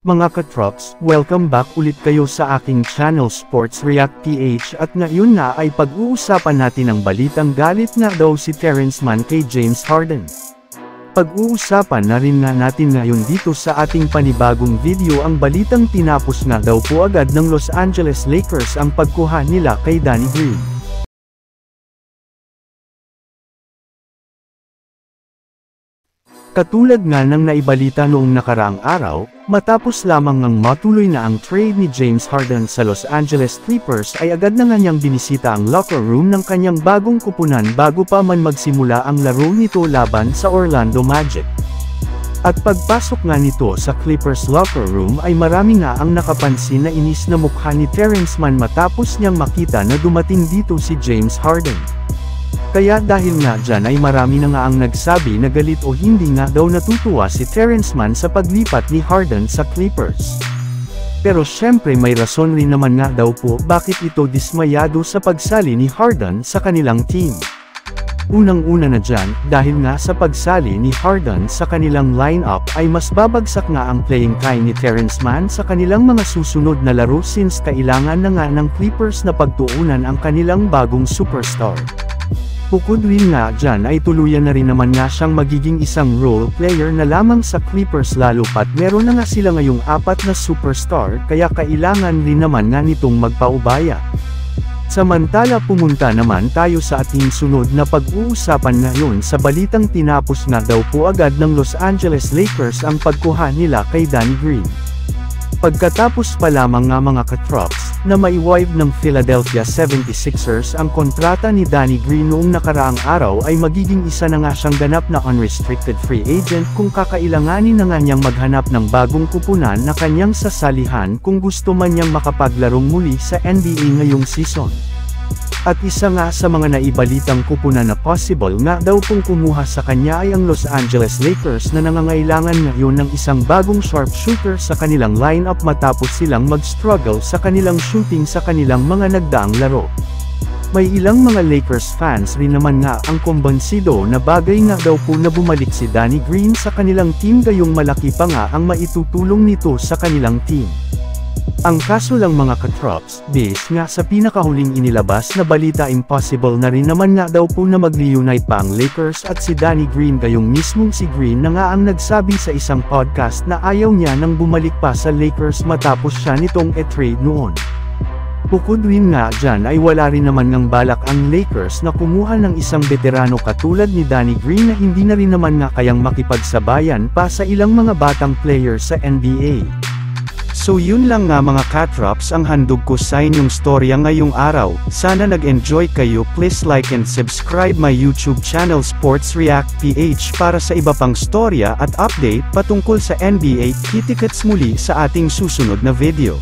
Mga katrops, welcome back ulit kayo sa aking channel Sports React PH at ngayon na ay pag-uusapan natin ang balitang galit nga daw si Terrence Mann kay James Harden. Pag-uusapan na rin nga natin ngayon dito sa ating panibagong video ang balitang tinapos nga daw po agad ng Los Angeles Lakers ang pagkuha nila kay Danny Green. Katulad nga ng naibalita noong nakaraang araw, matapos lamang ngang matuloy na ang trade ni James Harden sa Los Angeles Clippers ay agad na nga niyang binisita ang locker room ng kanyang bagong kupunan bago pa man magsimula ang laro nito laban sa Orlando Magic. At pagpasok nga nito sa Clippers locker room ay marami nga ang nakapansin na inis na mukha ni Terrence Mann matapos niyang makita na dumating dito si James Harden. Kaya dahil nga dyan ay marami na nga ang nagsabi na galit o hindi nga daw natutuwa si Terrence Mann sa paglipat ni Harden sa Clippers. Pero syempre may rason rin naman nga daw po bakit ito dismayado sa pagsali ni Harden sa kanilang team. Unang-una na dyan, dahil nga sa pagsali ni Harden sa kanilang lineup ay mas babagsak nga ang playing time ni Terrence Mann sa kanilang mga susunod na laro since kailangan na nga ng Clippers na pagtuunan ang kanilang bagong superstar. Bukod rin nga dyan ay tuluyan na rin naman nga siyang magiging isang role player na lamang sa Clippers lalo pat meron na nga sila ngayong 4 na superstar kaya kailangan rin naman nga nitong magpaubaya. Samantala pumunta naman tayo sa ating sunod na pag-uusapan ngayon sa balitang tinapos nga daw po agad ng Los Angeles Lakers ang pagkuha nila kay Danny Green. Pagkatapos pa lamang nga mga katrops, na maiwive ng Philadelphia 76ers ang kontrata ni Danny Green noong nakaraang araw ay magiging isa na nga siyang ganap na unrestricted free agent kung kakailanganin na nga niyang maghanap ng bagong kupunan na kanyang sasalihan kung gusto man niyang makapaglarong muli sa NBA ngayong season. At isa nga sa mga naibalitang kupunan na possible nga daw pong kumuha sa kanya ay ang Los Angeles Lakers na nangangailangan ngayon ng isang bagong sharpshooter sa kanilang lineup matapos silang mag-struggle sa kanilang shooting sa kanilang mga nagdaang laro. May ilang mga Lakers fans rin naman nga ang kumbansido na bagay nga daw po na bumalik si Danny Green sa kanilang team gayong malaki pa nga ang maitutulong nito sa kanilang team. Ang kaso lang mga katrops, based nga sa pinakahuling inilabas na balita impossible na rin naman nga daw po na mag-reunite pa ang Lakers at si Danny Green gayong mismong si Green na nga ang nagsabi sa isang podcast na ayaw niya nang bumalik pa sa Lakers matapos siya nitong e-trade noon. Bukod rin nga dyan ay wala rin naman ngang balak ang Lakers na kumuha ng isang veterano katulad ni Danny Green na hindi na rin naman nga kayang makipagsabayan pa sa ilang mga batang player sa NBA. So yun lang nga mga katrops ang handog ko sa inyong storya ngayong araw. Sana nag-enjoy kayo. Please like and subscribe my YouTube channel Sports React PH para sa iba pang storya at update patungkol sa NBA. Kita-kits muli sa ating susunod na video.